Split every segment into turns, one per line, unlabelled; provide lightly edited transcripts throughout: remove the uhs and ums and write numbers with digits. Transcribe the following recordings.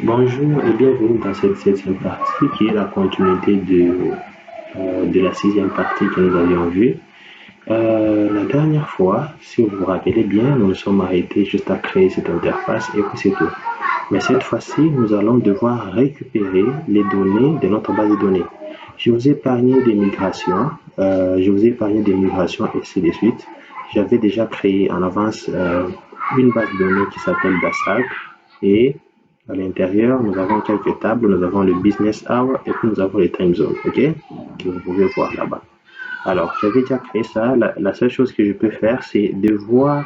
Bonjour et bienvenue dans cette septième partie qui est la continuité de la sixième partie que nous avions vue. La dernière fois, si vous vous rappelez bien, nous nous sommes arrêtés juste à créer cette interface et puis c'est tout. Mais cette fois-ci, nous allons devoir récupérer les données de notre base de données. Je vous ai épargné des migrations, et ainsi de suite. J'avais déjà créé en avance une base de données qui s'appelle DASAG et à l'intérieur, nous avons quelques tables, nous avons le business hour et puis nous avons les time zones, ok, que vous pouvez voir là-bas. Alors, j'avais déjà créé ça. La seule chose que je peux faire, c'est devoir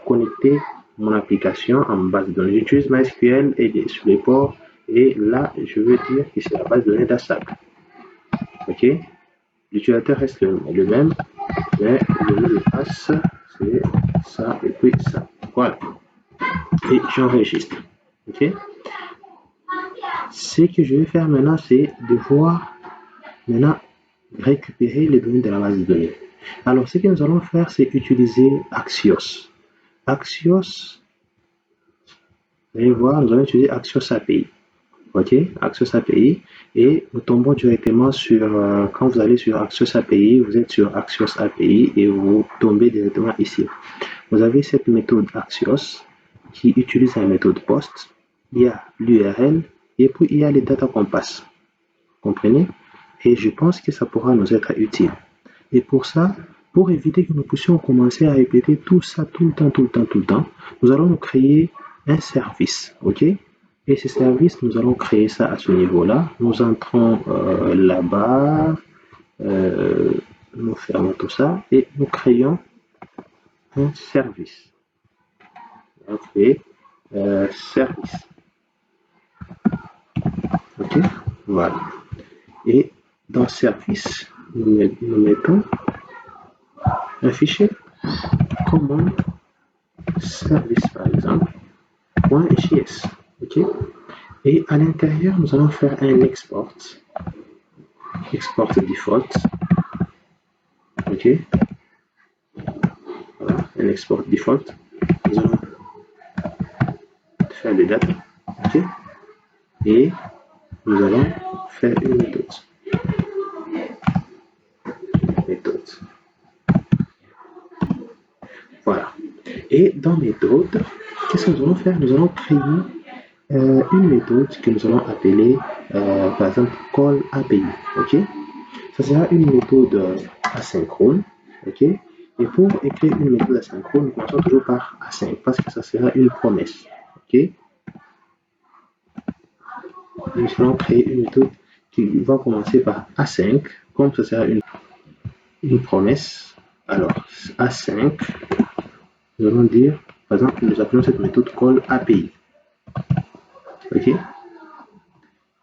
connecter mon application en base de données. J'utilise MySQL et sur les ports. Et là, je veux dire que c'est la base de données d'ASAP. OK? L'utilisateur reste le même, mais le mot de passe, c'est ça et puis ça. Voilà. Et j'enregistre. OK? Ce que je vais faire maintenant, c'est devoir maintenant récupérer les données de la base de données. Alors, ce que nous allons faire, c'est utiliser Axios. Axios, vous allez voir, nous allons utiliser Axios API. OK, Axios API. Et nous tombons directement sur, quand vous allez sur Axios API, vous êtes sur Axios API et vous tombez directement ici. Vous avez cette méthode Axios qui utilise la méthode POST. Il y a l'URL et puis il y a les data compass. Comprenez? Et je pense que ça pourra nous être utile. Et pour ça, pour éviter que nous puissions commencer à répéter tout ça tout le temps, nous allons nous créer un service, ok? Et ce service, nous allons créer ça à ce niveau-là. Nous entrons là-bas, nous fermons tout ça et nous créons un service. On va créer service, ok? Voilà. Et dans service, nous mettons un fichier commande service par exemple .js, ok, et à l'intérieur nous allons faire un export default, ok, voilà, un export default. Nous allons faire des dates, ok, et nous allons faire une méthode, voilà. Et dans méthode, qu'est-ce que nous allons faire? Nous allons créer une méthode que nous allons appeler par exemple call API, ok. Ça sera une méthode asynchrone, ok. Et pour écrire une méthode asynchrone, nous commençons toujours par async parce que ça sera une promesse, ok. Nous allons créer une méthode qui va commencer par async, comme ça sera une promesse. Alors async, nous allons dire, par exemple, nous appelons cette méthode call API, ok.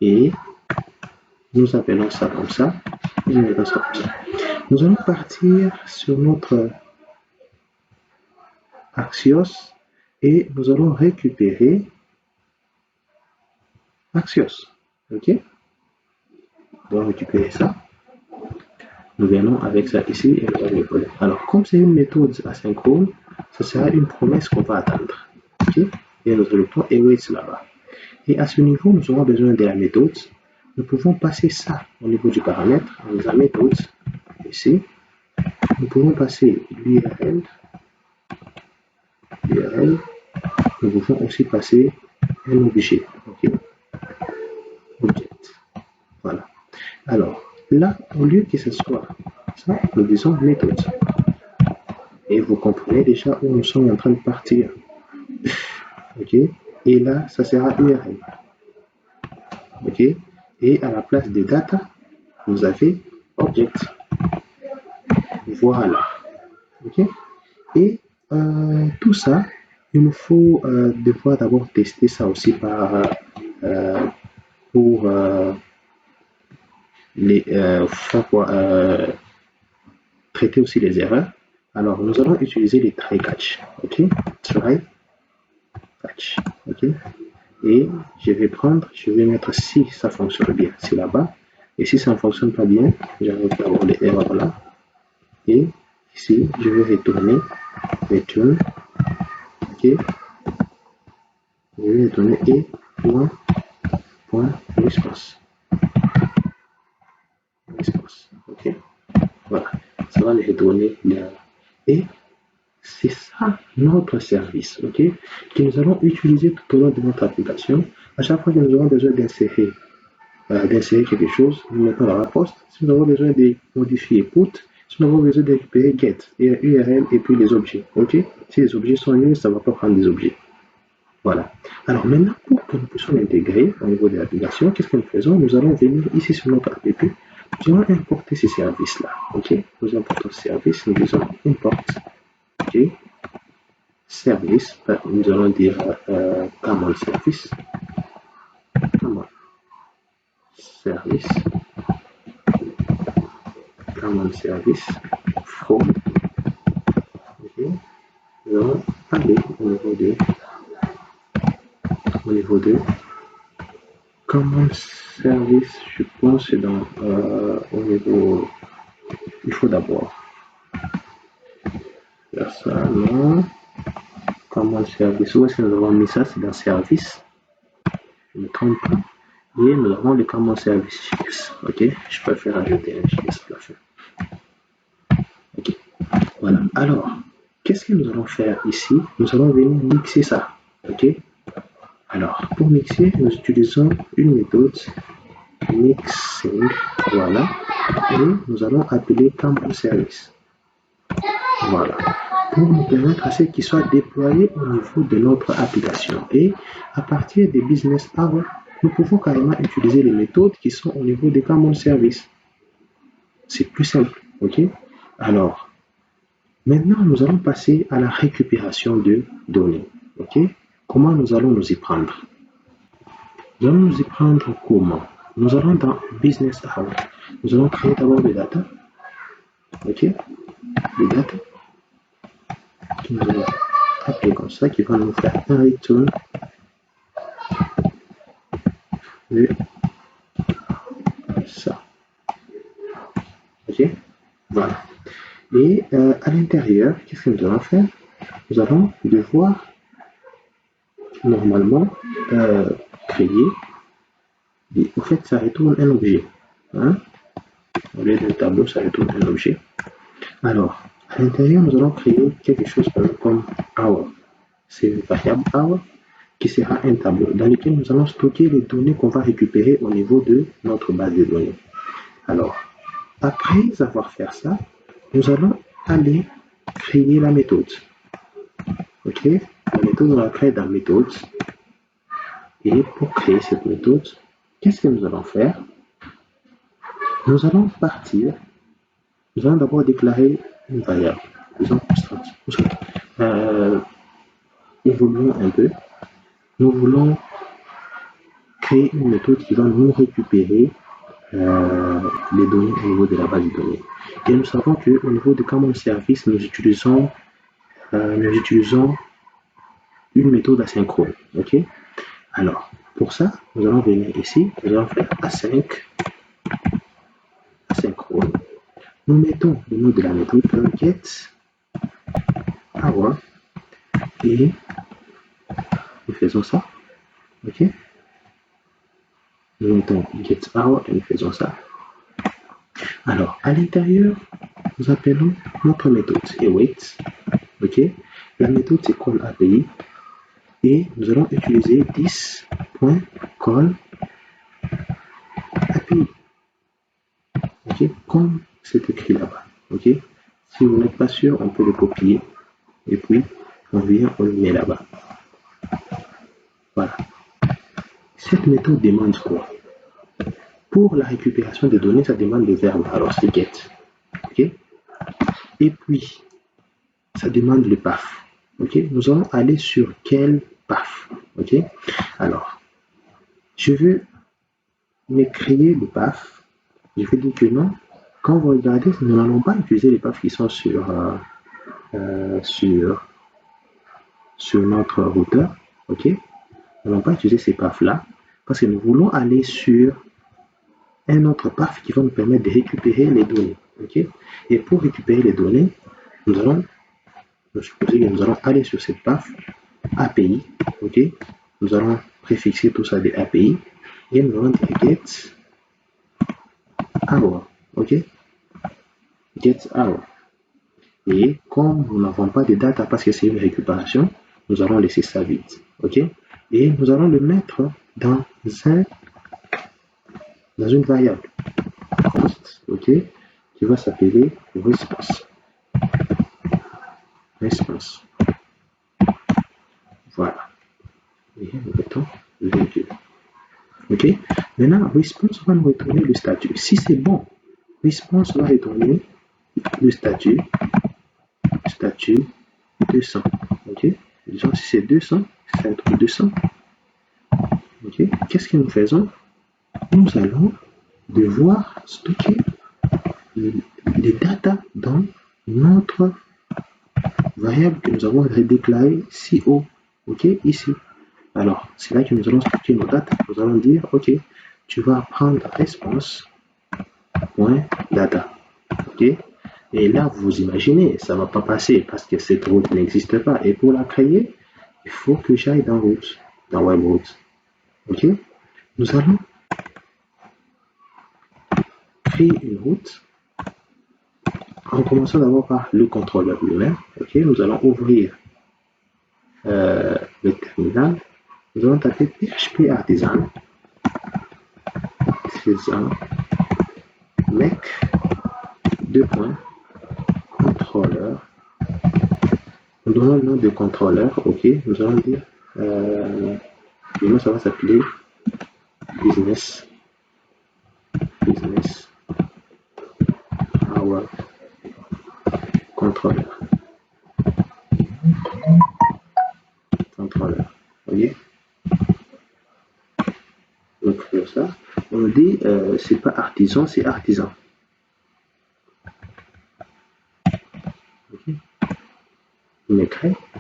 Et nous appelons ça comme ça, et nous mettons ça comme ça. Nous allons partir sur notre Axios et nous allons récupérer Axios. Ok? On va récupérer ça. Nous venons avec ça ici et nous allons le coller. Alors, comme c'est une méthode asynchrone, ça sera une promesse qu'on va attendre. Ok? Et nous allons await là-bas. Et à ce niveau, nous aurons besoin de la méthode. Nous pouvons passer ça au niveau du paramètre, en la méthode, ici. Nous pouvons passer l'URL. Nous pouvons aussi passer un objet. Ok? Object. Voilà. Alors, là, au lieu que ce soit ça, nous disons méthode. Et vous comprenez déjà où nous sommes en train de partir. Ok? Et là, ça sera URL. Ok? Et à la place de data, vous avez object. Voilà. Ok? Et tout ça, il nous faut devoir d'abord tester ça aussi pour traiter aussi les erreurs. Alors, nous allons utiliser les try catch. Ok? Try catch. Ok? Et je vais mettre si ça fonctionne bien, c'est là-bas. Et si ça ne fonctionne pas bien, j'arrête d'avoir les erreurs là. Et ici, je vais retourner, return, ok, les données et point response. Ok, voilà, ça va les donner là. Et c'est ça notre service, ok, que nous allons utiliser tout au long de notre application. À chaque fois que nous aurons besoin d'insérer quelque chose, nous mettons dans la poste. Si nous avons besoin de modifier put, si nous avons besoin de récupérer get et URL et puis les objets, ok. Si les objets sont nuls, ça ne va pas prendre des objets. Voilà. Alors maintenant, pour que nous puissions l'intégrer au niveau de l'application, qu'est-ce que nous faisons? Nous allons venir ici sur notre app. Nous allons importer ces services-là. Ok. Nous importons ce service. Nous disons import. Ok. Service. Nous allons dire common service. Common service. Common service. From. Ok. Nous allons aller au niveau de common service. Je pense que dans au niveau. Il faut d'abord faire ça, non. Common service. Où est-ce que nous avons mis ça? C'est dans service. Je ne me trompe pas. Et nous avons le common service JS. Ok, je préfère ajouter un JS plafond. Ok, voilà. Alors, qu'est-ce que nous allons faire ici? Nous allons venir mixer ça. Ok, alors pour mixer, nous utilisons une méthode mixing. Voilà, et nous allons appeler common service. Voilà, pour nous permettre à ce qu'il soit déployé au niveau de notre application. Et à partir des business hours, nous pouvons carrément utiliser les méthodes qui sont au niveau des common service. C'est plus simple, ok? Alors, maintenant, nous allons passer à la récupération de données, ok? Comment nous allons nous y prendre? Nous allons nous y prendre comment? Nous allons dans business hours. Nous allons créer d'abord des data, ok? Des data que nous allons appeler comme ça, qui va nous faire un return de ça. Ok, voilà. Et à l'intérieur, qu'est-ce que nous allons faire? Nous allons devoir normalement créer, et en fait ça retourne un objet. Hein? Au lieu d'un tableau, ça retourne un objet. Alors, à l'intérieur, nous allons créer quelque chose comme hour. C'est une variable hour qui sera un tableau dans lequel nous allons stocker les données qu'on va récupérer au niveau de notre base de données. Alors, après avoir fait ça, nous allons aller créer la méthode. Ok, la méthode, on la crée dans méthode. Et pour créer cette méthode, qu'est-ce que nous allons faire? Nous allons partir. Nous allons d'abord déclarer une variable. Disons constante. Évoluons un peu. Nous voulons créer une méthode qui va nous récupérer les données au niveau de la base de données. Et nous savons qu'au niveau de common service, nous utilisons une méthode asynchrone. Ok. Alors, pour ça, nous allons venir ici, nous allons faire asynchrone. Nous mettons le nom de la méthode get hour et nous faisons ça. Ok. Nous mettons get hour et nous faisons ça. Alors, à l'intérieur, nous appelons notre méthode await. Ok. La méthode c'est call API et nous allons utiliser this.call API. Ok. Comme c'est écrit là-bas. Ok. Si vous n'êtes pas sûr, on peut le copier et puis on vient, on le met là-bas. Voilà. Cette méthode demande quoi? Pour la récupération des données, ça demande des verbes. Alors c'est get. Ok. Et puis, ça demande le path. Ok. Nous allons aller sur quel path? Ok. Alors, je veux me créer le path. Je vais dire que non. Quand vous regardez, nous n'allons pas utiliser les paths qui sont sur notre routeur. Ok. Nous n'allons pas utiliser ces paths-là parce que nous voulons aller sur un autre path qui va nous permettre de récupérer les données. Ok. Et pour récupérer les données, nous allons aller sur cette path API. Ok. nous allons préfixer tout ça des API et nous allons dire get hour. OK? Get hour. Et comme nous n'avons pas de data parce que c'est une récupération, nous allons laisser ça vide. OK? Et nous allons le mettre dans une variable const, OK, qui va s'appeler response. Response. Voilà. Et nous mettons virgule. OK? Maintenant, response va nous retourner le statut. Si c'est bon, response va retourner le statut 200. OK? Disons si c'est 200, c'est entre 200. OK? Qu'est-ce que nous faisons? Nous allons devoir stocker les data dans notre variable que nous avons déclarée CO. OK? Ici. Alors, c'est là que nous allons stocker nos data. Nous allons dire, OK, tu vas prendre response.data. OK? Et là, vous imaginez, ça ne va pas passer parce que cette route n'existe pas. Et pour la créer, il faut que j'aille dans route, dans webroute. OK? Nous allons créer une route en commençant d'abord par le contrôleur lui-même. OK? Nous allons ouvrir le terminal. Nous allons taper PHP artisan make contrôleur. Nous donnons le nom de contrôleur. OK? Nous allons dire ça va s'appeler business hour contrôleur. Voyez? Donc ça, on dit c'est pas artisan, c'est artisan. Okay. Mais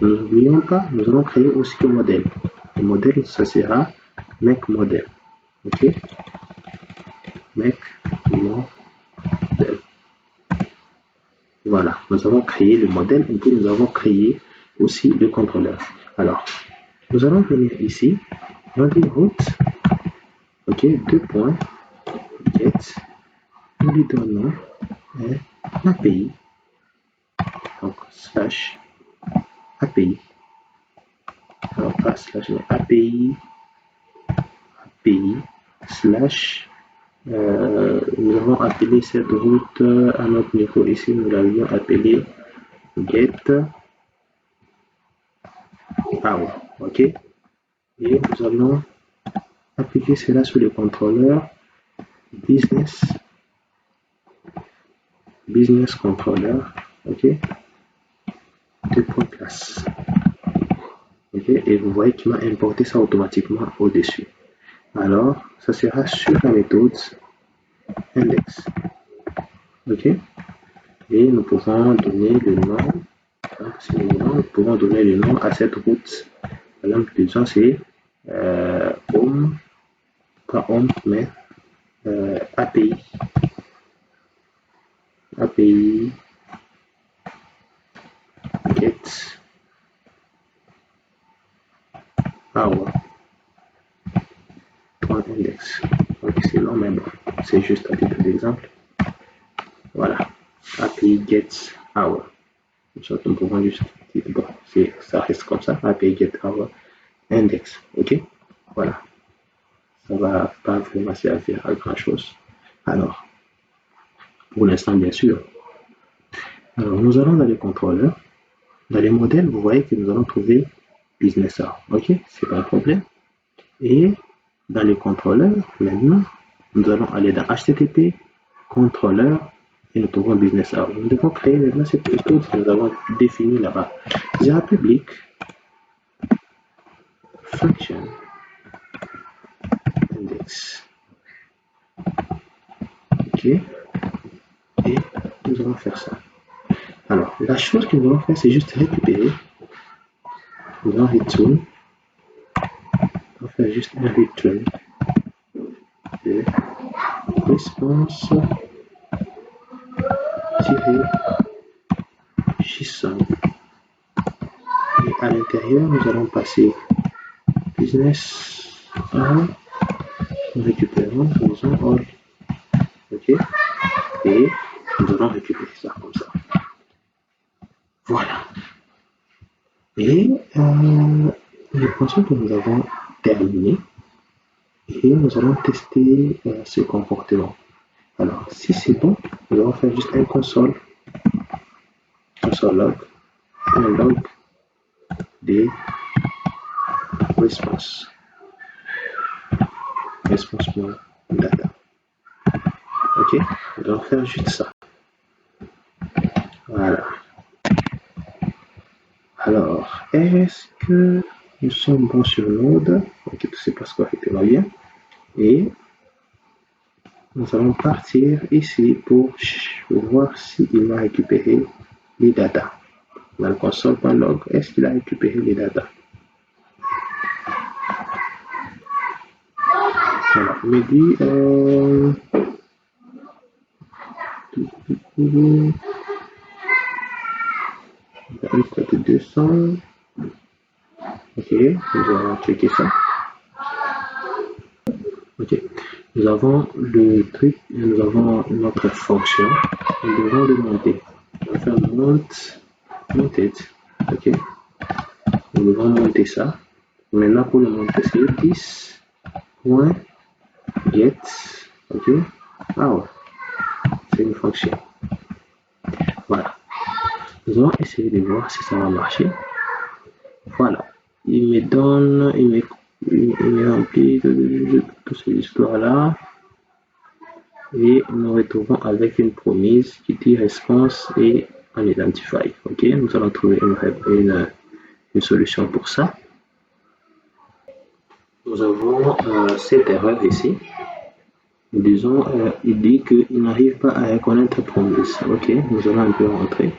nous n'oublions pas, nous allons créer aussi le modèle. Le modèle, ça sera make model. OK? Make model. Voilà, nous avons créé le modèle et puis nous avons créé aussi le contrôleur. Alors, nous allons venir ici, dans les routes, OK, get, nous lui donnons un API, donc slash API, alors pas slash, mais API slash, nous avons appelé cette route à notre niveau ici, nous l'avions appelé get hour, OK, et nous allons appliquer cela sur le contrôleur business controller, OK, classe. OK, et vous voyez qu'il m'a importé ça automatiquement au-dessus. Alors, ça sera sur la méthode index. OK, et nous pouvons donner le nom. Nous pouvons donner le nom à cette route. Par exemple, disons c'est home, pas home, mais API get hour index. Donc c'est long, mais bon, c'est juste un titre d'exemple. Voilà, API get hour. Nous pouvons juste dire, bon, ça reste comme ça, API get hour index. OK, voilà, ça va pas vraiment servir à grand chose. Alors, pour l'instant, bien sûr. Alors, nous allons dans les contrôleurs. Dans les modèles, vous voyez que nous allons trouver business hour. OK, c'est pas un problème. Et dans les contrôleurs, maintenant, nous allons aller dans HTTP, contrôleur, et nous trouvons business hour. Nous devons créer maintenant cette méthode que nous avons définie là-bas. Java public function index. OK, et nous allons faire ça. Alors, la chose que nous allons faire, c'est juste récupérer. Nous allons return. On va faire juste un return de response JSON. Et à l'intérieur, nous allons passer business nous récupérons, disons all, ok, et nous allons récupérer ça comme ça. Voilà. Et je pense que nous avons terminé et nous allons tester ce comportement. Alors, si c'est bon, nous allons faire juste un console log, un log des response data. Ok, nous allons faire juste ça. Voilà. Alors, est-ce que nous sommes bons sur Node? Ok, tout se passe correctement bien. Et nous allons partir ici pour voir s'il va récupérer les data. Dans le console.log, est-ce qu'il a récupéré les data? Voilà, il me dit de 200. Ok, nous allons checker ça. Ok, nous avons le truc, nous avons notre fonction. Nous devons le monter. On va faire monted. Ok, nous devons monter ça. Maintenant, pour le monter, c'est 10.get. Ok, ah ouais, c'est une fonction. Voilà. Nous allons essayer de voir si ça va marcher. Voilà. Il me donne, il me remplit toute cette histoire-là. Et nous retrouvons avec une promise qui dit response et unidentified. Ok, nous allons trouver une solution pour ça. Nous avons cette erreur ici. Disons, il dit qu'il n'arrive pas à reconnaître promise. Ok, nous allons un peu rentrer.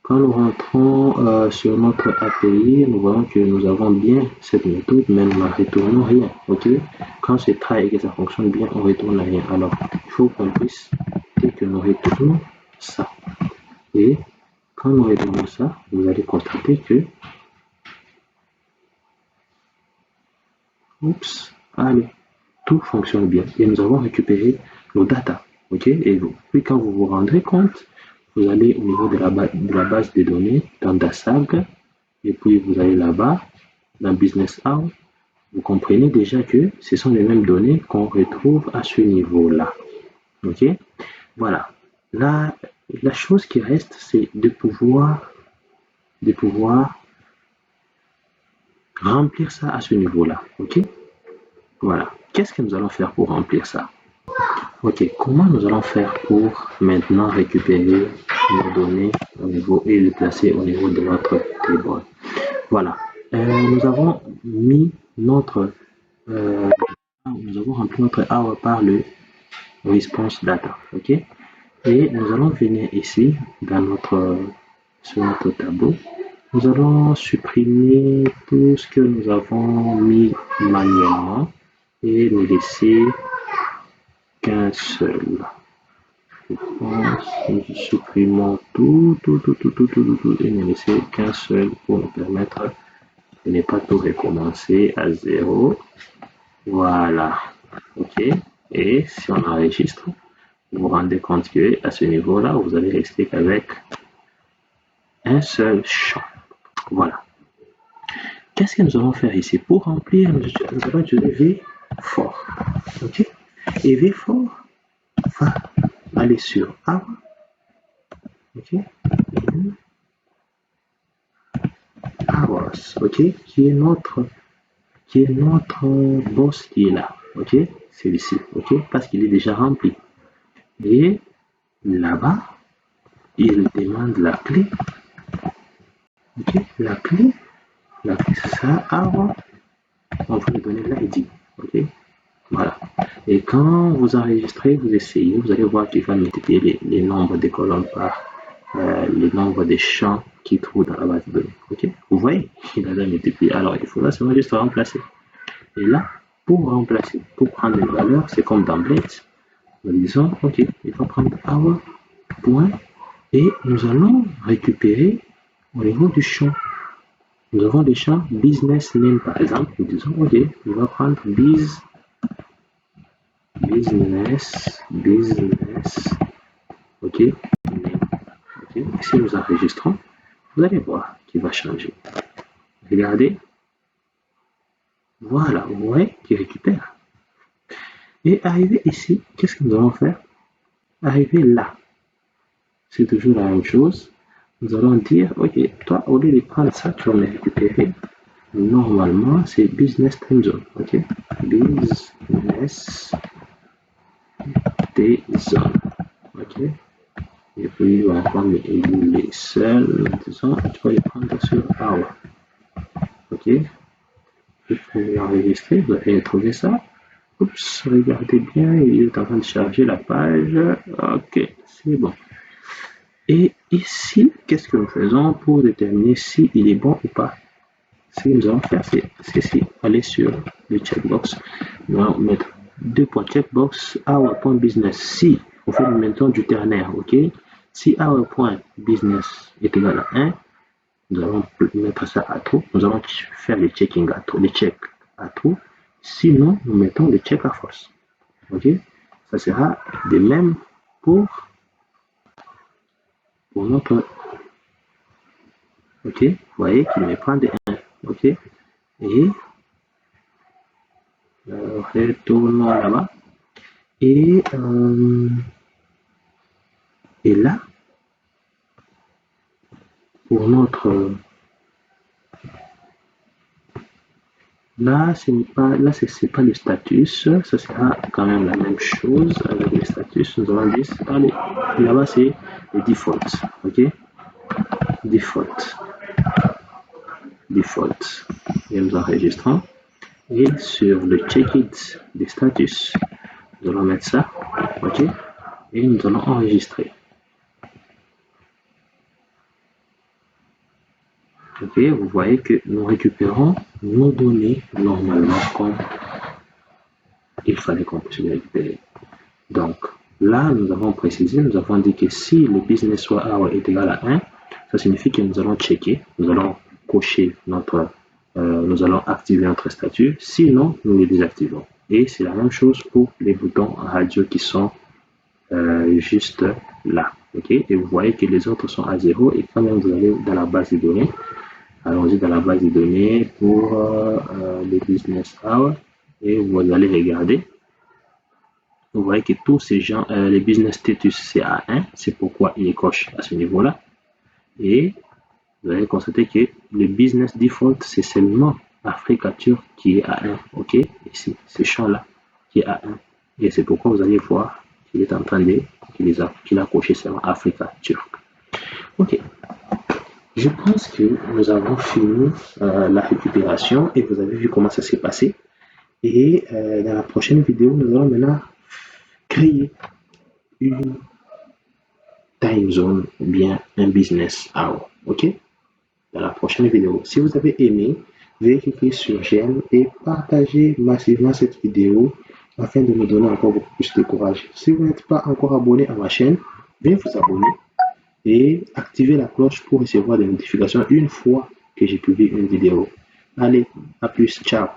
Quand nous rentrons sur notre API, nous voyons que nous avons bien cette méthode, mais nous ne retournons rien. Ok, quand c'est try et que ça fonctionne bien, on ne retourne rien. Alors, il faut qu'on puisse dire que nous retournons ça. Et quand nous retournons ça, vous allez constater que, oups, allez, tout fonctionne bien. Et nous avons récupéré nos data. Ok, et puis quand vous vous rendrez compte, vous allez au niveau de la base de données dans DASAG, et puis vous allez là-bas, dans Business Hour, vous comprenez déjà que ce sont les mêmes données qu'on retrouve à ce niveau-là. Ok, voilà. La chose qui reste, c'est de pouvoir remplir ça à ce niveau-là. Ok, voilà. Qu'est-ce que nous allons faire pour remplir ça? Ok, comment nous allons faire pour maintenant récupérer nos données au niveau et les placer au niveau de notre table? Voilà, nous avons mis notre, nous avons rempli notre hour par le response data, ok? Et nous allons venir ici dans sur notre tableau. Nous allons supprimer tout ce que nous avons mis manuellement et nous laisser qu'un seul. Je pense que nous supprimons tout et ne laisser qu'un seul pour nous permettre de ne pas tout recommencer à zéro. Voilà. OK. Et si on enregistre, vous vous rendez compte que à ce niveau-là, vous allez rester qu'avec un seul champ. Voilà. Qu'est-ce que nous allons faire ici? Pour remplir, nous allons utiliser V4. OK. Et V4 va aller sur Hour. OK. Hours. OK. Qui est notre boss qui est là. OK. C'est ici. OK. Parce qu'il est déjà rempli. Et là-bas, il demande la clé. Ok, la clé c'est ça. Avant, on va lui donner l'ID. Ok, voilà. Et quand vous enregistrez, vous essayez, vous allez voir qu'il va multiplier les nombres des colonnes par les nombres des champs qu'il trouve dans la base de données. Ok, vous voyez, il a déjà multiplié. Alors, il faudra seulement juste remplacer. Et là, pour remplacer, pour prendre les valeurs, c'est comme dans Blade. Nous disons, ok, il va prendre our point et nous allons récupérer au niveau du champ. nous avons des champs business name par exemple. Nous disons, ok, on va prendre business, ok, name. Okay. Si nous enregistrons, vous allez voir qu'il va changer. Regardez. Voilà, vous voyez qu'il récupère. Et arrivé ici, qu'est-ce que nous allons faire? Arrivé là, c'est toujours la même chose. Nous allons dire, ok, toi, au lieu de prendre ça, tu vas me récupérer. Normalement, c'est business time zone, ok? Business day zone, ok? Et puis, on va les seuls, disons, tu vas les prendre sur hour, ok? Vous pouvez enregistrer, vous allez trouver ça. Oups, regardez bien, il est en train de charger la page. Ok, c'est bon. Et ici, qu'est-ce que nous faisons pour déterminer s'il est bon ou pas? Ce que nous allons faire, c'est ici, aller sur le checkbox. Nous allons mettre deux points checkbox, hour.business. Si on fait maintenant du ternaire, ok? Si hour.business est égal à 1, nous allons mettre ça à true. Nous allons faire les checking à true, les checks à true. Sinon, nous mettons le check à false. Ok? Ça sera de même pour notre. Ok? Vous voyez qu'il me prend des 1. Ok? Et retournons là-bas. Et là, pour notre. Là, ce n'est pas, là, c'est pas le status, ça sera quand même la même chose avec le status. Nous allons dire, là-bas, c'est le default, ok? Default. Et nous enregistrons. Et sur le check-it des status, nous allons mettre ça, ok? Et nous allons enregistrer. Ok, vous voyez que nous récupérons nos données normalement comme il fallait qu'on puisse les récupérer. Donc, là, nous avons précisé, nous avons dit que si le business hour est égal à 1, ça signifie que nous allons checker, nous allons cocher nous allons activer notre statut, sinon nous le désactivons. Et c'est la même chose pour les boutons radio qui sont juste là. Ok, et vous voyez que les autres sont à 0 et quand même vous allez dans la base de données. Allons-y dans la base de données pour le business hour et vous allez regarder. Vous voyez que tous ces gens, les business status c'est à 1, c'est pourquoi il est coche à ce niveau-là. Et vous allez constater que le business default c'est seulement Africature qui est à 1. Ok, ici, ce champ-là qui est à 1. Et c'est pourquoi vous allez voir qu'il est en train de, qu'il a coché seulement Africa Turc. Ok. Je pense que nous avons fini la récupération et vous avez vu comment ça s'est passé. Et dans la prochaine vidéo, nous allons maintenant créer une time zone ou bien un business hour. Ok? Dans la prochaine vidéo. Si vous avez aimé, veuillez cliquer sur j'aime et partagez massivement cette vidéo afin de me donner encore beaucoup plus de courage. Si vous n'êtes pas encore abonné à ma chaîne, veuillez vous abonner et activer la cloche pour recevoir des notifications une fois que j'ai publié une vidéo. Allez, à plus, ciao.